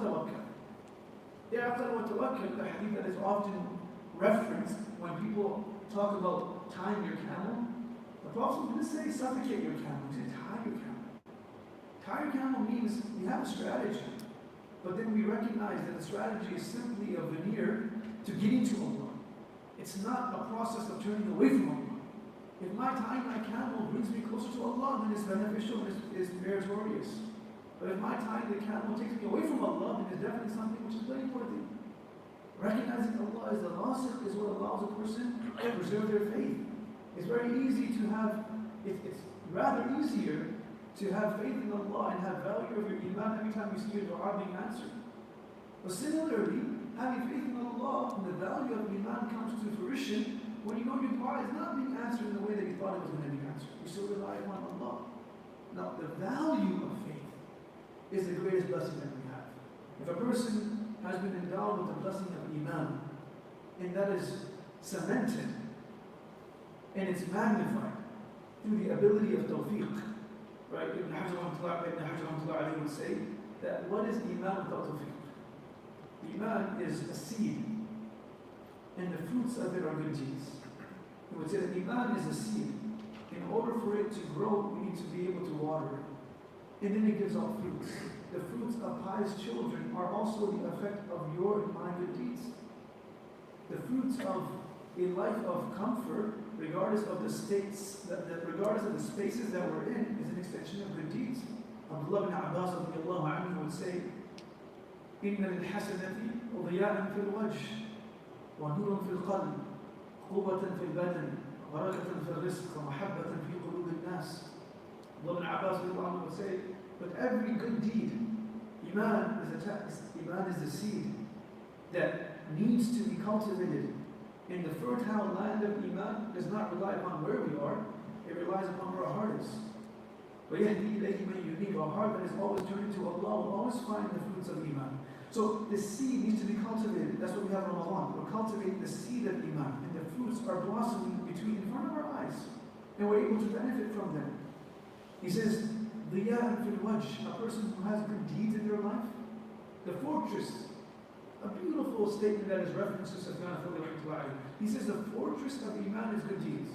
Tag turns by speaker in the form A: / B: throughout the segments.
A: وَتَوَكَّلْ. اعْقِلْ وَتَوَكَّلْ, the hadith that is often referenced when people talk about tying your camel. The Prophet didn't say suffocate your camel, he said tie your camel. Tie your camel means we have a strategy, but then we recognize that the strategy is simply a veneer to getting to Allah. It's not a process of turning away from Allah. If my tying my camel brings me closer to Allah, then it's beneficial and it's meritorious. But if my tying the camel takes me away from Allah, then it's definitely something which is very important. Recognizing Allah as the Rasikh is what allows a person to preserve their faith. It's very easy to have, it's rather easier to have faith in Allah and have value of your Iman every time you see your dua being answered. But similarly, having faith in Allah and the value of Iman comes to fruition when you know your dua is not being answered in the way that you thought it was going to be answered. You still rely upon Allah. Now, the value of faith is the greatest blessing that we have. If a person has been endowed with the blessing of Iman, and that is cemented and it's magnified through the ability of tawfiq, right? Ibn Hajar would say that what is Iman without tawfiq? Iman is a seed, and the fruits of it are good deeds. He would say that Iman is a seed. In order for it to grow, we need to be able to water it. And then it gives out fruits. The fruits of pious children are also the effect of your and my good deeds. The fruits of a life of comfort, regardless of the states, regardless of the spaces that we're in, is an extension of good deeds. Abdul ibn Abbas would say, إن للحسنة ضياء في الوجه ونور في القلب قوة في البدن بركة في الرزق ومحبة في قلوب الناس. Abdul ibn Abbas would say, but every good deed, Iman is the seed that needs to be cultivated. In the fertile land of Iman does not rely upon where we are, it relies upon where our heart is. Our heart that is always turning to Allah will always find the fruits of Iman. So the seed needs to be cultivated. That's what we have in Ramadan. We're cultivating the seed of Iman, and the fruits are blossoming in front of our eyes, and we're able to benefit from them. He says, Diya fil wajh, a person who has good deeds in their life. The fortress, a beautiful statement that is referenced to Sufyan al-Thawri. He says the fortress of Iman is good deeds.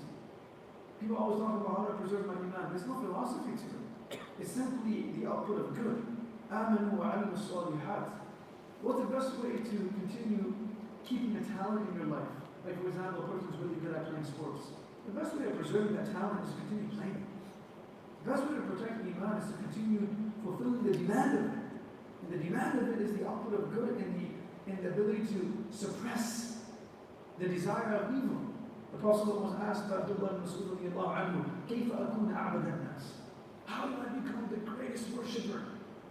A: People always talk about how to preserve my Iman. There's no philosophy to it. It's simply the output of good. Amanu wa alimu salihat. What's the best way to continue keeping a talent in your life? Like, for example, a person who's really good at playing sports. The best way of preserving that talent is to continue playing. The best way to protect Iman is to continue fulfilling the demand of it. And the demand of it is the output of good and the ability to suppress the desire of evil. The Prophet was asked by Abdul كيف أكون أعبد الناس? How do I become the greatest worshipper?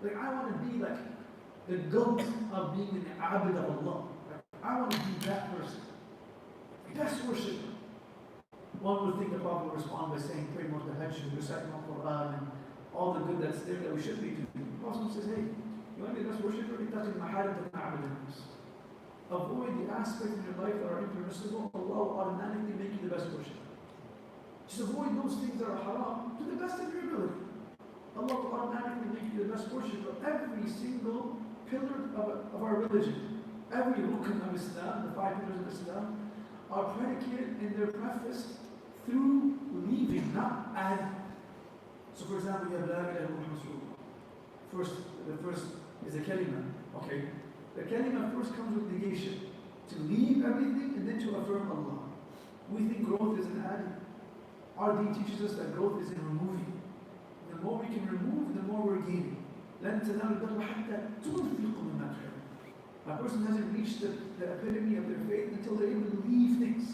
A: Like, I want to be like the goat of being an abid of Allah. I want to be that person. Best worshipper. One would think the Prophet would respond by saying, pray more tahajjud, reciting the Quran, and all the good that's there that we should be doing. The Prophet says, hey, you want to be the best worshipper? Avoid the aspects in your life that are impermissible. Allah will automatically make you the best worshiper. Just avoid those things that are haram to the best of your ability. Allah will automatically make you the best worshiper. Every single pillar of our religion, every rukn of Islam, the 5 pillars of Islam, are predicated and they're prefaced through leaving, not adding. So for example, you have La ilaha illallah. The first is a kalima. Okay. The kalima first comes with negation. To leave everything and then to affirm Allah. We think growth is in adding. Our deen teaches us that growth is in removing. The more we can remove, the more we're gaining. لَن تَنَالُوا الْبِرَّ حَتَّى تُنْفِقُوا مِمَّا تُحِبُّونَ. A person hasn't reached the epitome of their faith until they're able to leave things.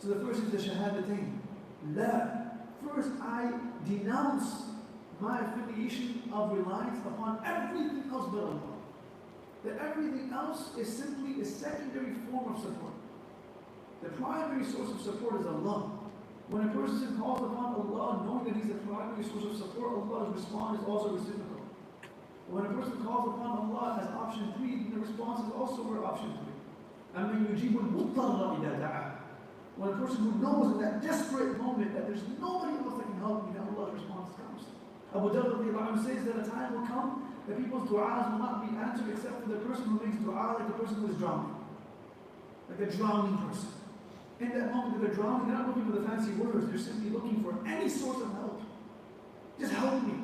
A: So the first is the shahadatain. La. First, I denounce my affiliation of reliance upon everything else but Allah. That everything else is simply a secondary form of support. The primary source of support is Allah. When a person calls upon Allah, knowing that He's the primary source of support, Allah's response is also reciprocal. When a person calls upon Allah as option 3, the response is also for option 3. أَمَّنْ يُجِيبُ الْمُضْطَرَّ إِذَا دَعَاهُ. When a person who knows in that desperate moment that there's nobody else that can help me, then Allah's response comes. Abu Darda says that a time will come that people's du'as will not be answered except for the person who makes du'a like the person who is drowning. Like a drowning person. In that moment that they're drowning, they're not looking for the fancy words, they're simply looking for any source of help. Just help me.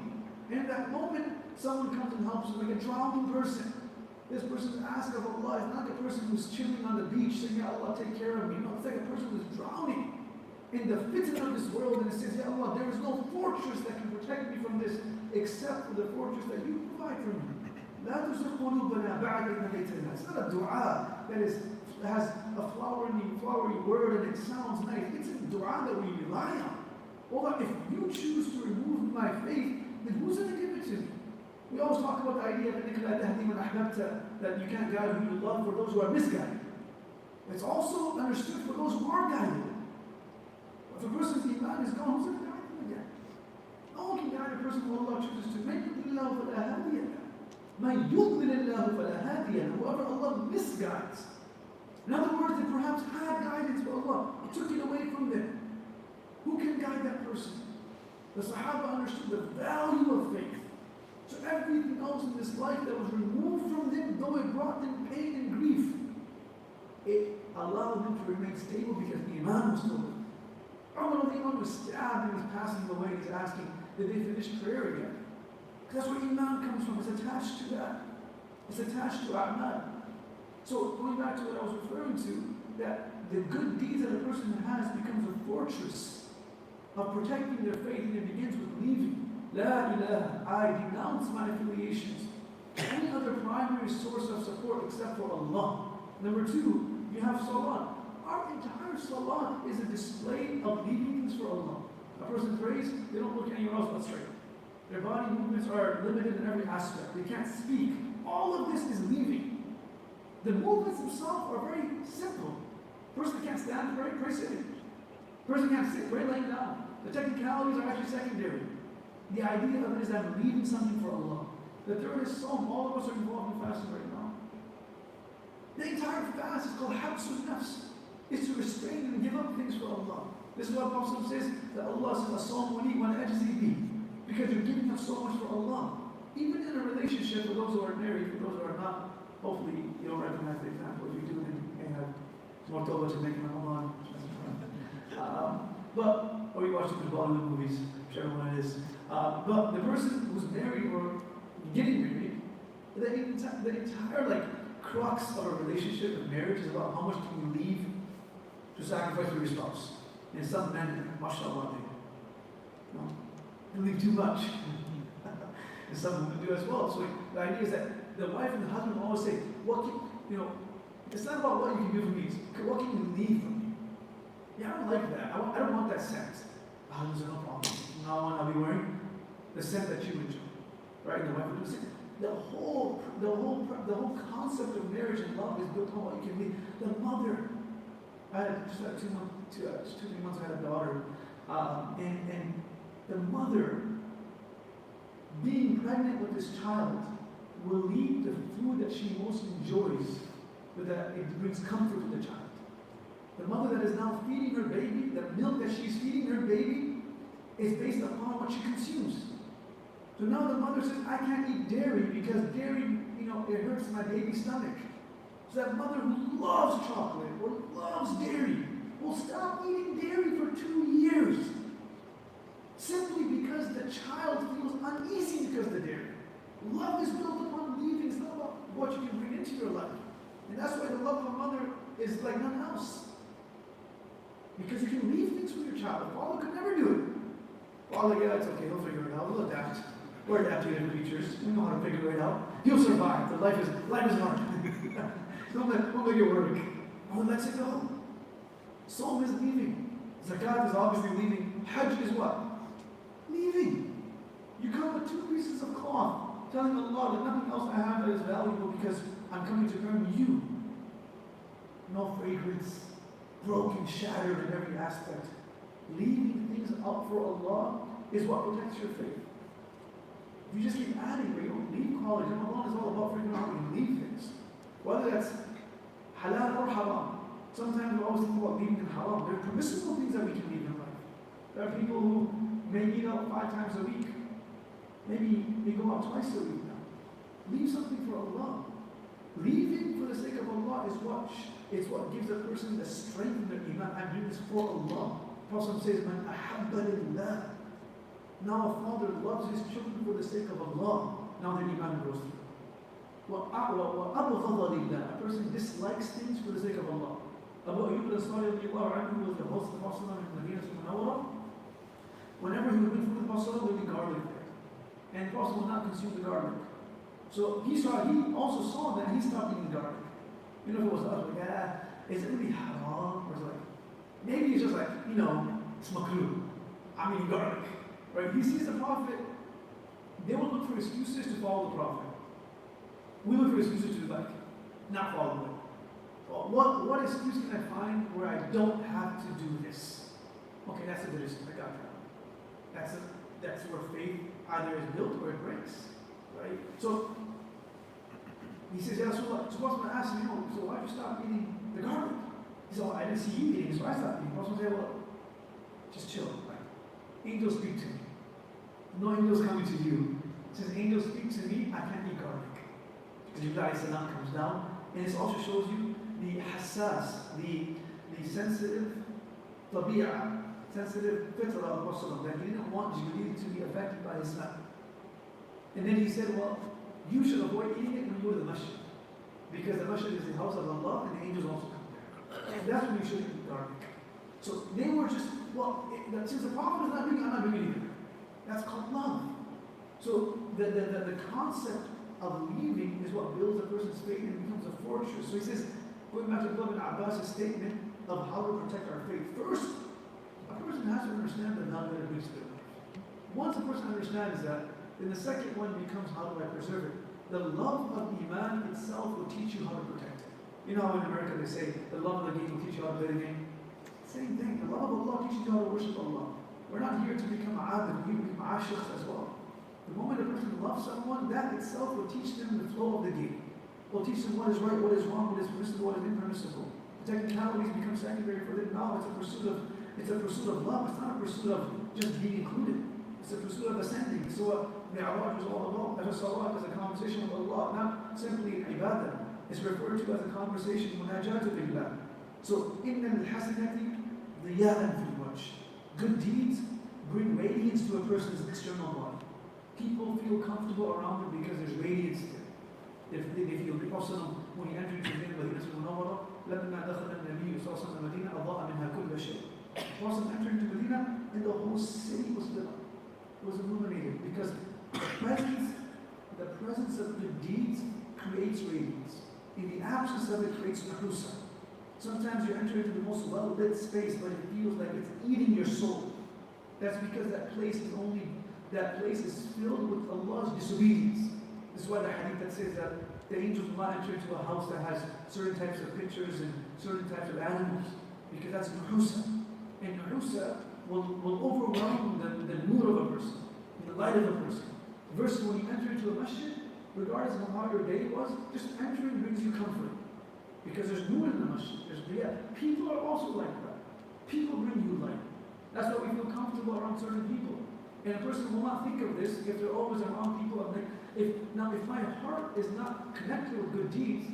A: And in that moment, someone comes and helps them, like a drowning person. This person asks of Allah. It's not the person who's chilling on the beach saying, Ya Allah, take care of me. No, it's like a person who's drowning in the fitna of this world, and it says, Ya Allah, there is no fortress that can protect me from this except for the fortress that you provide for me. لا تزغ قلوبنا بعد إذ هديتنا. It's not a dua that has a flowery word and it sounds nice. It's a dua that we rely on. Allah, if you choose to remove my faith, then who's going to give it to me? We always talk about the idea that you can't guide who you love for those who are misguided. It's also understood for those who are guided. If a person's Iman is gone, who's going to guide them again? No one can guide a person who Allah chooses to. Whoever Allah misguides. In other words, they perhaps had guidance, but Allah took it away from them. Who can guide that person? The Sahaba understood the value of faith. So everything else in this life that was removed from them, though it brought them pain and grief, it allowed them to remain stable because the Iman was still with them. Umar was stabbed and was passing away. He's asking, did they finish prayer yet? Because that's where Iman comes from. It's attached to that. It's attached to A'mal. So going back to what I was referring to, that the good deeds that a person has becomes a fortress of protecting their faith, and it begins with leaving. La ilaha, I denounce my affiliations to any other primary source of support except for Allah. Number two, you have salat. Our entire salat is a display of leaving things for Allah. A person prays, they don't look anywhere else but straight. Their body movements are limited in every aspect. They can't speak. All of this is leaving. The movements themselves are very simple. Person can't stand, pray sitting. Person can't sit, pray laying down. The technicalities are actually secondary. The idea of it is that I'm leaving something for Allah. The third is Sawm. All of us are involved in fasting right now. The entire fast is called Habsun Nafs. It's to restrain and give up things for Allah. This is what Prophet says, that Allah says, As-Sawm wali wa ajzi bi. Because you're giving up so much for Allah. Even in a relationship, for those who are married, for those who are not, hopefully you don't recognize the example. If you do, then you may have more tawbah to make in Ramadan. Or you watch the Bollywood movies, whichever one it is. But the person who's married or getting married, the entire crux of a relationship and marriage is about how much can you leave to sacrifice for your spouse. And some men, mashallah, they leave too much. And some women do as well. So the idea is that the wife and the husband always say, it's not about what you can do for me, it's what can you leave for me. Yeah, I don't like that. I don't want that scent. Husbands are no problem. From now on, I'll be wearing the scent that you enjoy. Right? And the wife will do the same. The whole concept of marriage and love is built on what you can be. The mother, I had just had 2, 3 months, I had a daughter, and the mother being pregnant with this child will leave the food that she most enjoys, but that it brings comfort to the child. The mother that is now feeding her baby, the milk that she's feeding her baby, is based upon what she consumes. So now the mother says, I can't eat dairy because dairy, it hurts my baby's stomach. So that mother who loves chocolate or loves dairy will stop eating dairy for 2 years. Simply because the child feels uneasy because of the dairy. Love is built upon leaving. It's not about what you can bring into your life. And that's why the love of a mother is like none else. Because you can leave things for your child. Father could never do it. Father, yeah, it's okay, he'll figure it out. We'll adapt. We're adaptive creatures. We know how to figure it out. He'll survive. The life is hard. Don't make it work. Oh, let's it go. Sawm is leaving. Zakat is obviously leaving. Hajj is what? Leaving. You come with 2 pieces of cloth, telling Allah that nothing else I have that is valuable because I'm coming to earn you. No fragrance, broken, shattered in every aspect. Leaving things up for Allah is what protects your faith. If you just keep adding, where you don't leave quality, Ramadan is all about figuring out how you leave things. Whether that's halal or haram. Sometimes we always think about leaving in haram. There are permissible things that we can leave in life. There are people who may eat out 5 times a week. Maybe they go out twice a week now. Leave something for Allah. Leaving for the sake of Allah is what gives a person the strength in their iman. I'm doing this for Allah. Prophet says, Man ahabba lillah. Now a father loves his children for the sake of Allah. Now their iman grows through. وَأَبْغَضَ لِلَّهِ. A person dislikes things for the sake of Allah. Abu Ayyub al-Ansari was the host of the Prophet in Medina al-Munawwarah. Whenever he would bring food to the Prophet, there would be garlic there. And the Prophet would not consume the garlic. So he also saw that he stopped eating garlic. You know, if it was us, like, is it really haram? Or is it like, maybe it's just like, it's makruh. I'm eating garlic. Right? He sees the Prophet, they will look for excuses to follow the Prophet. We look for excuses to not follow the way. Well, what excuse can I find where I don't have to do this? Okay, that's a good excuse. I got that. That's where faith either is built or it breaks. Right? So he says, yeah, so Prophet asked him, so why'd you stop eating the garlic? He said, I didn't see you eating, so I stopped eating. Prophet said, well, just chill. Angels speak to me. No angels coming to you. Since angels speak to me, I can't eat garlic. Because Jibreel salam comes down, and this also shows you the hassas, the sensitive tabi'ah, sensitive fitra of Prophet, that he didn't want Jibreel to be affected by his smell. And then he said, well, you should avoid eating it when you go to the masjid. Because the masjid is the house of Allah, and the angels also come there. And that's when you shouldn't eat garlic. So they were just, since the Prophet is not doing it, I'm not doing it either. That's called love. So the concept of leaving is what builds a person's faith and becomes a fortress. So he says, going back to Abdul bin Abbas' statement of how to protect our faith. First, a person has to understand the value that it brings to their life. Once a person understands that, then the second one becomes how do I preserve it? The love of Iman itself will teach you how to protect it. You know how in America they say, the love of the game will teach you how to play the game? Same thing. The love of Allah teaches you how to worship Allah. We're not here to become abid, we become ashiqs as well. The moment a person loves someone, that itself will teach them the flow of the game. Will teach them what is right, what is wrong, what is permissible, what is impermissible. The technicalities become secondary for them. Now it's a pursuit of love. It's not a pursuit of just being included. It's a pursuit of ascending. So Mi'raj is all about. As a salat is a conversation with Allah, not simply an ibadah. It's referred to as a conversation, munajatu billah. So, inna al-hasanati diya'an fil wajh. Good deeds bring radiance to a person's external body. People feel comfortable around them because there's radiance there. They feel, the Prophet when he entered Medina al-Munawwarah, لما دخل النبي صلى الله عليه وسلم المدينة أضاء منها كل شيء. The Prophet entered into Medina and the whole city was lit up, was illuminated, because the presence of good deeds creates radiance. In the absence of it creates nuhrusa. Sometimes you enter into the most well-lit space, but it feels like it's eating your soul. That's because that place is filled with Allah's disobedience. This is why the hadith that says that the angels will not enter into a house that has certain types of pictures and certain types of animals, because that's nuhrusa. And nuhrusa will overwhelm the mood of a person, the light of a person. Versus when you enter into a masjid, regardless of how your day was, just entering brings you comfort. Because there's nur in the masjid, there's riyah. People are also like that. People bring you light. That's why we feel comfortable around certain people. And a person will not think of this if they're always around people. If my heart is not connected with good deeds,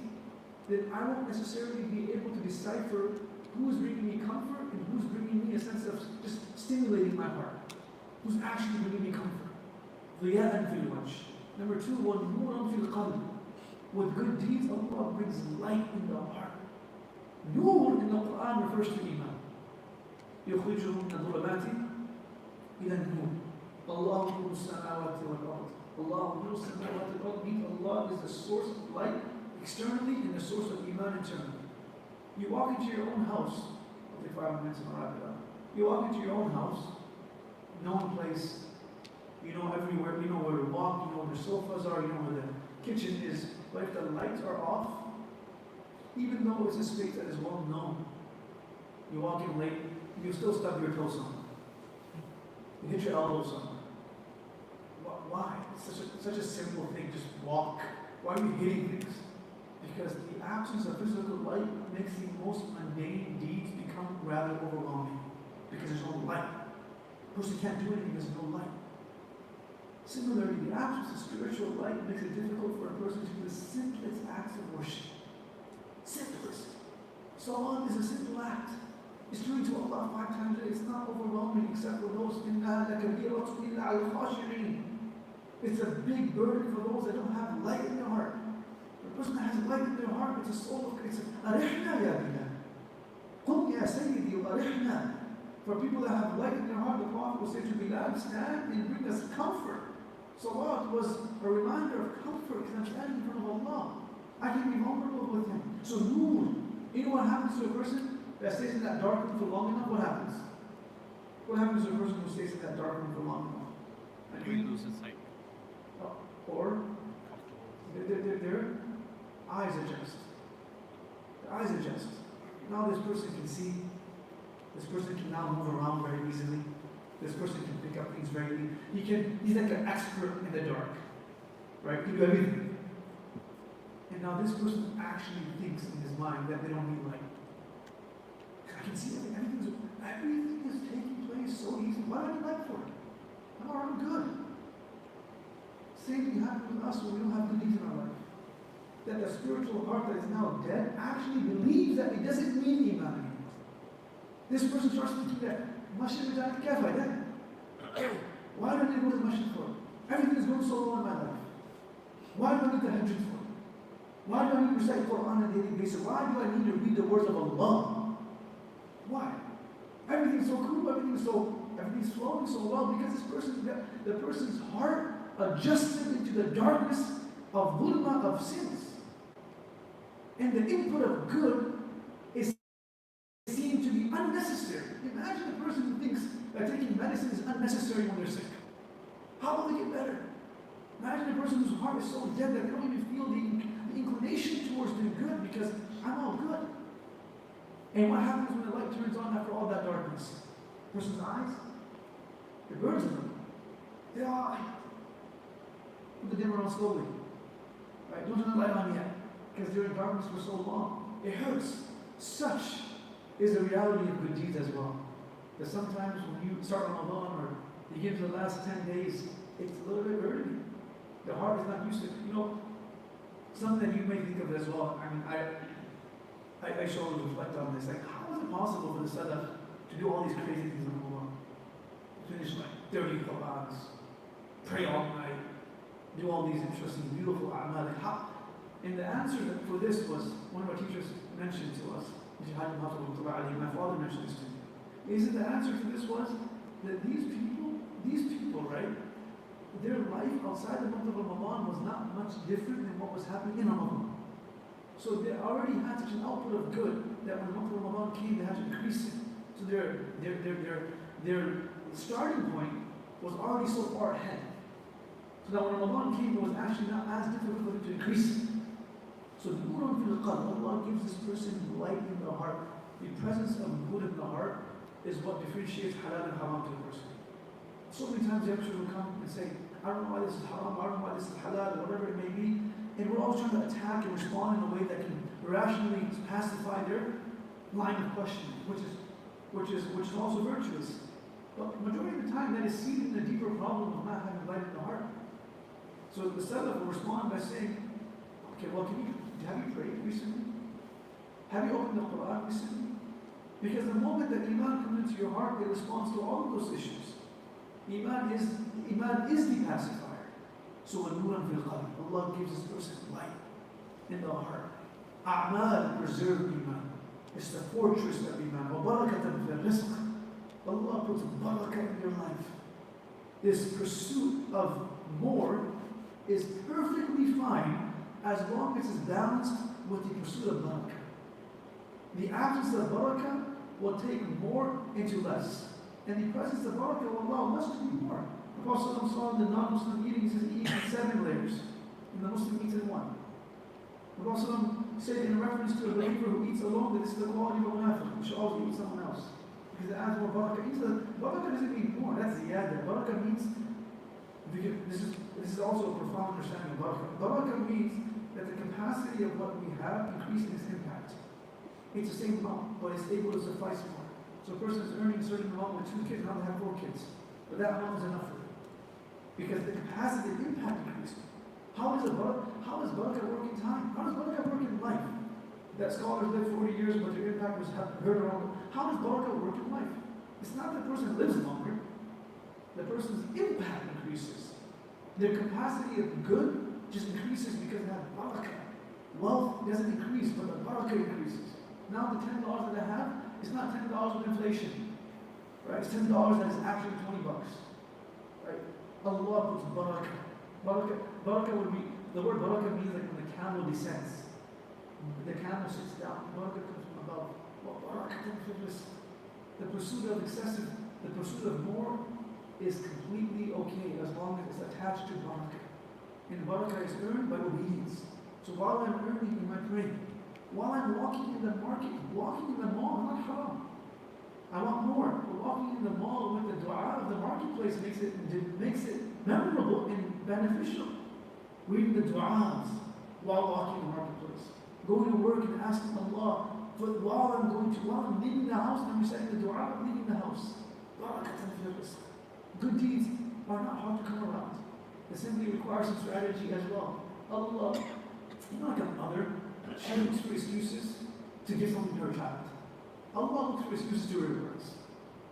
A: then I won't necessarily be able to decipher who's bringing me comfort and who's bringing me a sense of just stimulating my heart. Who's actually bringing me comfort. Riya'an fil wajh. Number two, وَنُورًا فِي الْقَلْبِ. With good deeds, Allah brings light in the heart. Nur in the Quran refers to Iman. يُخْرِجُهُ مِنَ الظُّلُمَاتِ إِلَى النُّورِ. اللَّهُ نُورُ السَّمَاوَاتِ وَالْأَرْضِ. Allah نُورُ السَّمَاوَاتِ وَالْأَرْضِ means Allah is the source of light externally and the source of Iman internally. You walk into your own house. I'll take 5 minutes and I'll wrap it up. You walk into your own house, known place. You know everywhere, you know where to walk, you know where the sofas are, you know where the kitchen is. But if the lights are off, even though it's a space that is well known, you walk in late, you still stub your toe somewhere. You hit your elbow somewhere. Why? It's such a simple thing, just walk. Why are you hitting things? Because the absence of physical light makes the most mundane deeds become rather overwhelming. Because there's no light. A person can't do anything, there's no light. Similarly, the absence of spiritual light makes it difficult for a person to do the simplest acts of worship. Simplest. Salah is a simple act. It's doing to Allah 5 times a day. It's not overwhelming except for those It's a big burden for those that don't have light in their heart. The person that has light in their heart, it's a soul of, it's a arihna ya billah. Qum ya sayyidi arihna. For people that have light in their heart, the Prophet will say to Bilal, stand and bring us comfort. Salat was a reminder of comfort because I'm standing in front of Allah. I can be vulnerable with Him. So nur. You know what happens to a person that stays in that dark room for long enough? What happens? What happens to a person who stays in that dark room for long enough?
B: He loses sight.
A: Or their eyes adjust. Their eyes adjust. Now this person can see. This person can now move around very easily. This person can pick up things very easily. He's like an expert in the dark. Right? He can do everything. And now this person actually thinks in his mind that they don't need light. I can see everything is taking place so easily. Why do I need light for it? I'm already good. Same thing happens with us when we don't have good deeds in our life. That the spiritual heart that is now dead actually believes that it doesn't need Iman anymore. This person starts thinking that, Masjid Bid'at Kafa, why do I need to go to the Masjid for? Everything is going so well in my life. Why do I need the Hajj for? Why do I need to recite Quran on a daily basis? Why do I need to read the words of Allah? Why? Everything's so cool, everything's flowing so well because the person's heart adjusted into the darkness of dhulma, of sins. And the input of good is seen to be unnecessary. Imagine a person who thinks that taking medicine is unnecessary when they're sick. How will they get better? Imagine a person whose heart is so dead that they don't even feel the inclination towards doing good because I'm all good. And what happens when the light turns on after all that darkness? A person's eyes, it burns them. They all put the dimmer on slowly. Right? Don't turn the light on yet. Because they're in darkness for so long. It hurts. Such is the reality of good deeds as well. That sometimes when you start Ramadan or you get to the last 10 days, it's a little bit burdening. The heart is not used to it. You know, something that you may think of as well. I mean, I should reflect on this. Like, how is it possible for the Salaf to do all these crazy things in Ramadan? Finish like 30 Qur'ans, pray all night, do all these interesting, beautiful a'mal. Like, how? And the answer for this was, one of our teachers mentioned to us, my father mentioned this to me. Is that the answer to this was that these people, right, their life outside the month of Ramadan was not much different than what was happening in Ramadan. So they already had such an output of good that when the month of Ramadan came, they had to increase it. So their starting point was already so far ahead. So that when Ramadan came, it was actually not as difficult for them to increase it. So the Nurun fil qalb, Allah gives this person light in the heart. The presence of good in the heart is what differentiates halal and haram to a person. So many times the youngsters will come and say, I don't know why this is haram, I don't know why this is halal, whatever it may be. And we're always trying to attack and respond in a way that can rationally pacify their line of questioning, which is also virtuous. But majority of the time that is seated in a deeper problem of not having light in the heart. So the Salaf will respond by saying, okay, well, have you prayed recently? Have you opened the Quran recently? Because the moment that Iman comes into your heart, it responds to all of those issues. Iman is the pacifier. So Nuran fil qalb, Allah gives this person light in the heart. A'mal preserve Iman. It's the fortress of Iman. Wa barakatan fil rizq. Allah puts barakah in your life. This pursuit of more is perfectly fine as long as it's balanced with the pursuit of barakah. The absence of barakah will take more into less. And the presence of barakah will allow less to be more. The Prophet saw the non-Muslim eating, he says he eats in 7 layers. And the Muslim eats in 1. The Prophet said in reference to a believer who eats alone that this is the quality of a munafiq. We should always eat someone else. Because it adds more barakah. Barakah doesn't mean more, that's ziyada. Barakah means, this is also a profound understanding of barakah. Barakah means that the capacity of what we have increases its impact. It's the same amount, but it's able to suffice more. So a person is earning a certain amount with 2 kids, now they have 4 kids. But that amount is enough for them. because the capacity of impact increased. How does barakah work in time? How does barakah work in life? That scholars live 40 years, but their impact was heard around. How does barakah work in life? It's not that the person lives longer. The person's impact increases. Their capacity of good just increases because they have barakah. Wealth doesn't increase, but the barakah increases. Now the $10 that I have is not $10 with inflation. Right? It's $10 that is actually $20. Right? Allah puts barakah. Barakah would be, the word barakah means like when the camel descends. The camel sits down. Barakah comes from above. The pursuit of excessive, the pursuit of more is completely okay as long as it's attached to barakah. And barakah is earned by obedience. So while I'm earning in my praying, while I'm walking in the market, walking in the mall, I'm not haram. I want more. But walking in the mall with the dua of the marketplace makes it memorable and beneficial. Reading the du'as while walking in the marketplace. Going to work and asking Allah, but while I'm leaving the house, I'm reciting the dua of leaving the house. Barakatan fil rizq. Good deeds are not hard to come around. It simply requires some strategy as well. Allah, you're not like a mother. She looks for excuses to give something to her child. Allah looks for excuses to her words.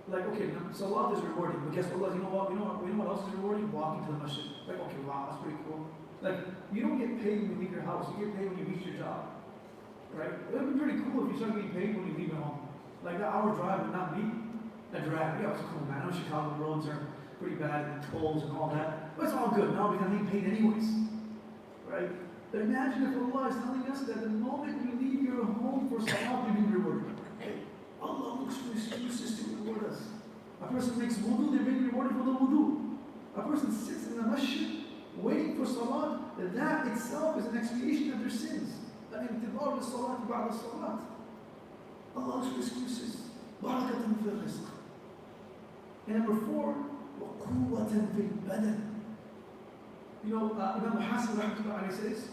A: Like, okay, salat is rewarding, but guess what? You know what else is rewarding? Walking to the masjid. Like, okay, wow, that's pretty cool. Like, you don't get paid when you leave your house. You get paid when you reach your job. Right? It would be pretty cool if you start getting paid when you leave your home. Like, that hour drive would not be a drag. Yeah, it's cool, man. I know Chicago roads are pretty bad, and tolls and all that. But it's all good now because I'm getting paid anyways. Right? But imagine if Allah is telling us that the moment you leave your home for salat, you're being rewarded. Allah looks for excuses to reward us. A person makes wudu, they're being rewarded for the wudu. A person sits in the masjid waiting for salat, that itself is an expiation of their sins. الانتظار للصلاة بعد الصلاة. Allah looks for excuses. Barakatan fil rizq. And number 4, وقوة في البدن. You know, Imam Hassan rahmatullahi says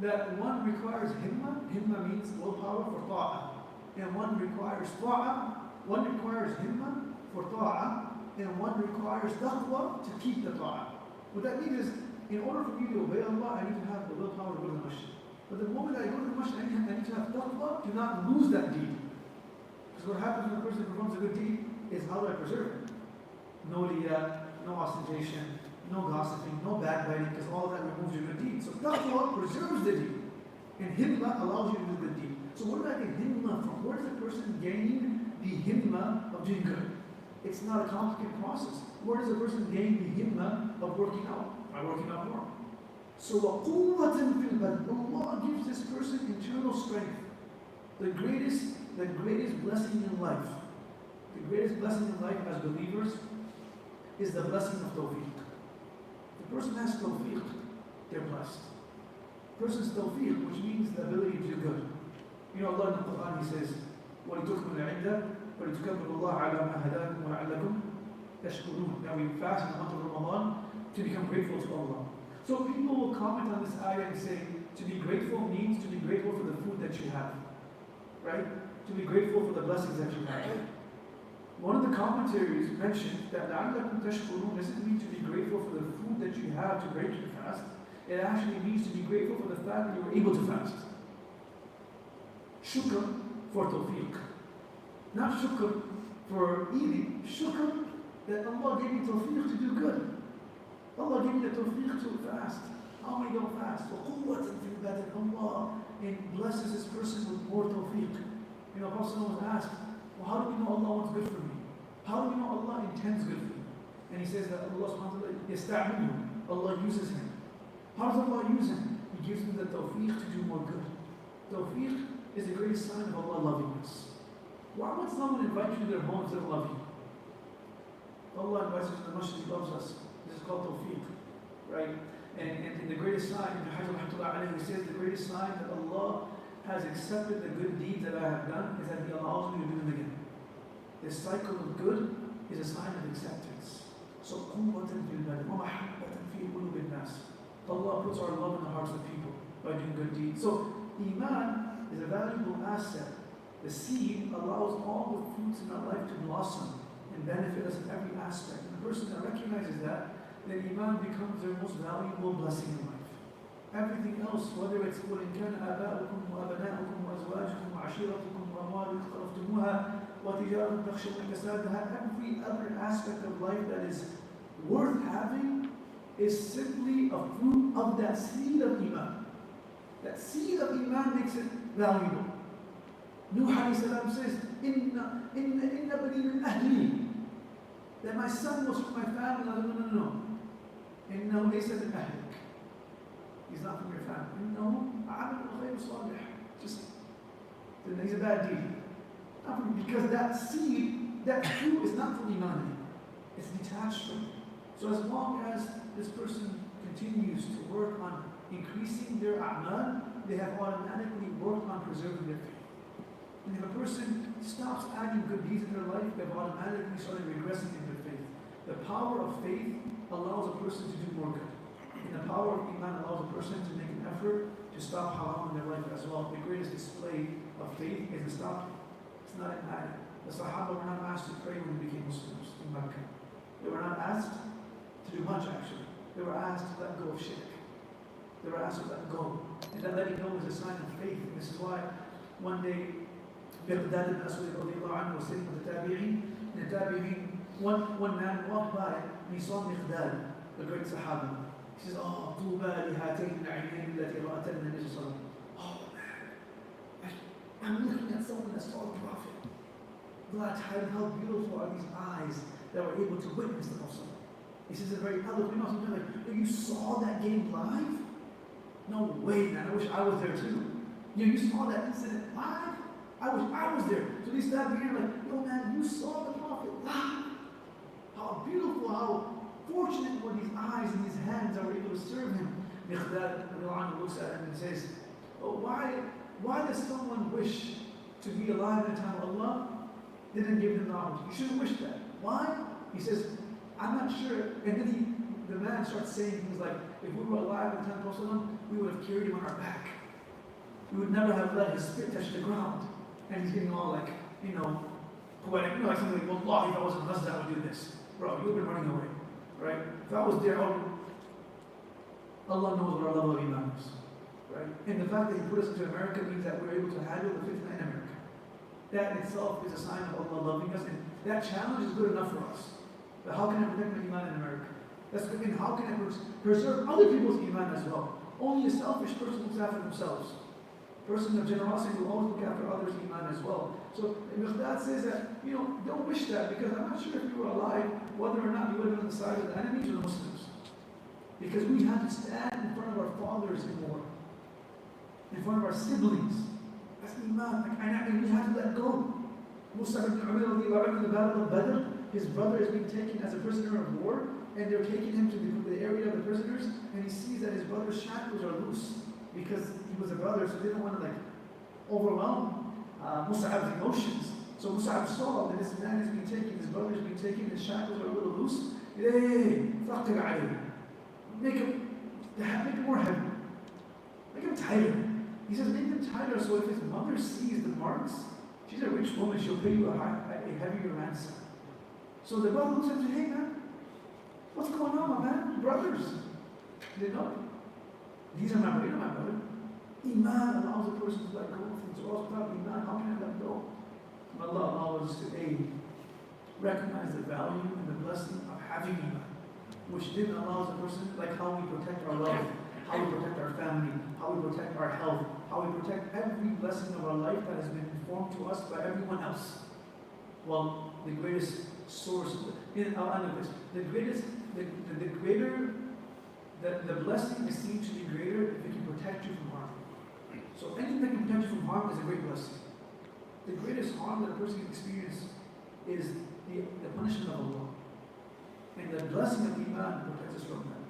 A: that one requires himma. Himma means willpower for ta'ah. And one requires ta'ah. One requires himma for ta'ah. And one requires taqwa to keep the ta'ah. What that means is, in order for me to obey Allah, I need to have the willpower to go to the masjid. But the moment I go to the masjid, I need to have taqwa to not lose that deed. Because what happens when a person performs a good deed is, how do I preserve it? No riyah, no ostentation, no gossiping, no backbiting, because all of that removes your good deed. So taqwa preserves the deed. And himma allows you to do good deed. So where did I get himma from? Where is a person gaining the himma of doing good? It's not a complicated process. Where does a person gain the himma of working out? By working out more. So وَقُوَّةً فِي الْبَدْنِ, Allah gives this person internal strength. The greatest blessing in life, the greatest blessing in life as believers is the blessing of tawfiq. The person has tawfiq, they're blessed. Person's tawfiq, which means the ability to do good. You know, Allah in the Quran, He says, وَلِتُكْمِلُ الْعِدَّةَ وَلِتُكَبِّرُوا اللَّهَ عَلَى مَا هَدَاكُمْ وَلَعَلَّكُمْ تَشْكُرُونَ. Now we fast in the month of Ramadan to become grateful to Allah. So people will comment on this ayah and say, to be grateful means to be grateful for the food that you have. Right? To be grateful for the blessings that you have. One of the commentaries mentioned that لَعَلَّكُمْ تَشْكُرُونَ doesn't mean to be grateful for the food that you have to break your fast. It actually means to be grateful for the fact that you were able to fast. Shukr for tawfiq. Not shukr for eating. Shukr that Allah gave you tawfiq to do good. Allah gave me the tawfiq to fast. How am I going to fast? وَقُوَّةً فِي الْبَدْنِ. Allah blesses this person with more tawfiq. You know, Prophet was asked, well, how do we know Allah wants good for me? How do we know Allah intends good for me? And he says that Allah subhanahu wa ta'ala يَسْتَعْمِلُهُ. Allah uses him. How does Allah use him? He gives him the tawfiq to do more good. Tawfiq is the greatest sign of Allah loving us. Why would someone invite you to their home if they don't love you? Allah invites us to the masjid, He loves us. This is called tawfiq, right? And the greatest sign, He says the greatest sign that Allah has accepted the good deeds that I have done is that He allows me to do them again. This cycle of good is a sign of acceptance. So قُوَّةً فِي الْبَدْنِ وَمَحَبَّةً فِي قُلُوبِ النَّاسِ. Allah puts our love in the hearts of people by doing good deeds. So Iman is a valuable asset. The seed allows all the fruits in our life to blossom and benefit us in every aspect. And the person that recognizes that, then Iman becomes their most valuable blessing in life. Everything else, whether it's وَإِنْ كَانَ آبَاؤُكُمْ وَأَبْنَاؤُكُمْ وَأَزْوَاجُكُمْ وَعَشِيرَتُكُمْ وَأَمْوَالٌ اقْتَرَفْتُمُوهَا وَتِجَارَةٌ تَخْشَوْنَ كَسَادَهَا, every other aspect of life that is worth having is simply a fruit of that seed of Iman. That seed of Iman makes it valuable. Nuh alayhi salam says, Inna bani min ahli. That my son was from my family. No. Innahu laysa min ahlik. He's not from your family. Innahu a'amil ghayr salih. Just, he's a bad deed. Because that seed, that fruit is not from Iman. It's detached from it. So as long as this person continues to work on increasing their a'mal, they have automatically worked on preserving their faith. And if a person stops adding good deeds in their life, they've automatically started regressing in their faith. The power of faith allows a person to do more good. And the power of Iman allows a person to make an effort to stop haram in their life as well. The greatest display of faith is to stop. It's not an act. The Sahaba were not asked to pray when they became Muslims in Makkah. They were not asked to do much actually. They were asked to let go of shirk. They were asked to let go. And that letting go is a sign of faith. And this is why one day, Miftah ibn Aswad was sitting with the Tabi'in. And the Tabi'in, one man walked by and he saw Miftah, the great Sahaba. He says, "Oh, طوبى لهاتين العينين التي رأتن النبي صلى الله عليه وسلم." Oh man, I'm looking at someone that saw the Prophet. God, how beautiful are these eyes that were able to witness the Prophet. He says it very eloquent. Like, you saw that game live? No way, man. I wish I was there too. You saw that incident live? I wish I was there. So these guys here like, yo man, you saw the Prophet live. How beautiful, how fortunate were these eyes and these hands that were able to serve him. Miftah looks at him and says, oh, why does someone wish to be alive in the time of Allah? Didn't give them knowledge. You shouldn't wish that. Why? He says, I'm not sure. And then the man starts saying things like, if we were alive in the time of Allah, we would have carried him on our back. We would never have let his spit touch the ground. And he's getting all like, poetic. Like something like, Wallahi, if I wasn't blessed, I would do this. Bro, you would have been running away. Right? If I was there, Allah knows what our level of Iman is. Right? And the fact that He put us into America means that we're able to handle the fitna in America. That in itself is a sign of Allah loving us, and that challenge is good enough for us. But how can I protect my Iman in America? That's good. And how can I preserve other people's Iman as well? Only a selfish person looks after themselves. A person of generosity will always look after others' Iman as well. So Miftah says that, don't wish that, because I'm not sure if you were alive, whether or not you would have been on the side of the enemies or the Muslims. Because we have to stand in front of our fathers in war, in front of our siblings. That's Iman. And we have to let go. Musa ibn Umar in the Battle of Badr, his brother is being taken as a prisoner of war, and they're taking him to the area of the prisoners, and he sees that his brother's shackles are loose because he was a brother, so they don't want to overwhelm Musa'ab's emotions. So Musa'ab saw that this man is being taken, his brother is being taken, his shackles are a little loose. Hey, make him more heavy. Make him tighter. He says, make them tighter so if his mother sees the marks, she's a rich woman, she'll pay you a heavier ransom. So the brother looks at him and says, hey man, what's going on, my man? Brothers. They know. These are my brother. Iman allows a person to let go of things. So also about Iman, how can I let go? Allah allows us to recognize the value and the blessing of having Iman, which then allows a person, like how we protect our love, how we protect our family, how we protect our health, how we protect every blessing of our life that has been informed to us by everyone else. Well, the greatest source, I'll end with this, the blessing is seen to be greater if it can protect you from harm. So anything that can protect you from harm is a great blessing. The greatest harm that a person can experience is the punishment of Allah. And the blessing of Iman protects us from that.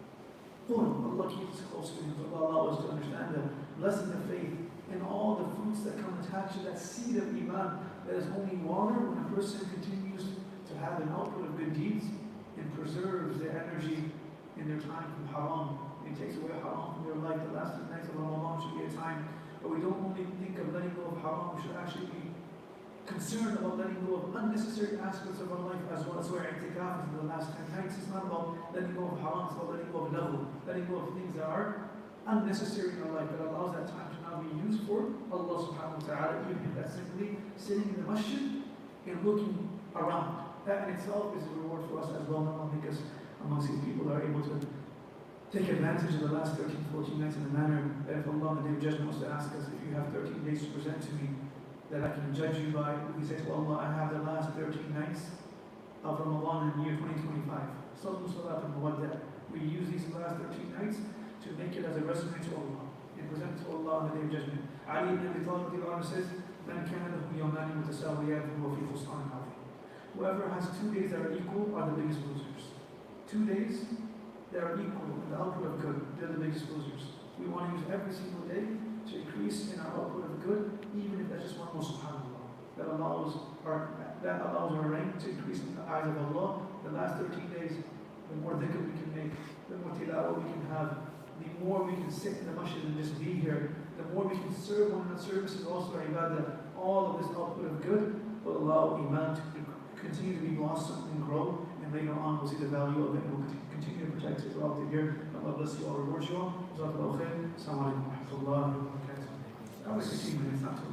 A: Allah keeps us close to Him. Allah allows us to understand the blessing of faith and all the fruits that come attached to that seed of Iman that is only water when a person continues to have an output of good deeds and preserves their energy and their time from haram. And takes away haram from their life. The last 2 nights of Ramadan should be a time where we don't only think of letting go of haram, we should actually be concerned about letting go of unnecessary aspects of our life as well as where i'tikaf is in the last 10 nights. It's not about letting go of haram, it's about letting go of lahu, letting go of things that are unnecessary in our life, that allows that time to now be used for Allah subhanahu wa ta'ala, even if that's simply sitting in the masjid and looking around. That in itself is a reward for us as well, not only because amongst these people are able to take advantage of the last 13, 14 nights in a manner that if Allah on the day of judgment was to ask us, if you have 13 days to present to me, that I can judge you by, we say to Allah, I have the last 13 nights of Ramadan in the year 2025. Sallu salat al-Muwadda. We use these last 13 nights to make it as a resume to Allah and present to Allah on the day of judgment. Ali ibn Abi Talib says, Man kana lahu yawmani mutasawiyan fahuwa fi khusran adhim. Whoever has 2 days that are equal are the biggest losers. 2 days that are equal in the output of good, they're the biggest losers. We want to use every single day to increase in our output of good, even if that's just one more subhanAllah. That allows our rank to increase in the eyes of Allah. The last 13 days, the more dhikr we can make, the more tilawah we can have, the more we can sit in the masjid and just be here, the more we can serve one another. Service is also our ibadah. All of this output of good will allow Iman to continue to be blossom and grow, and later on we'll see the value of it and we'll continue to protect it throughout the year. Allah bless you all, reward you all. Jazakallahu khair. Assalamu alaikum wa rahmatullahi wa barakatuh. That was 15 minutes, not too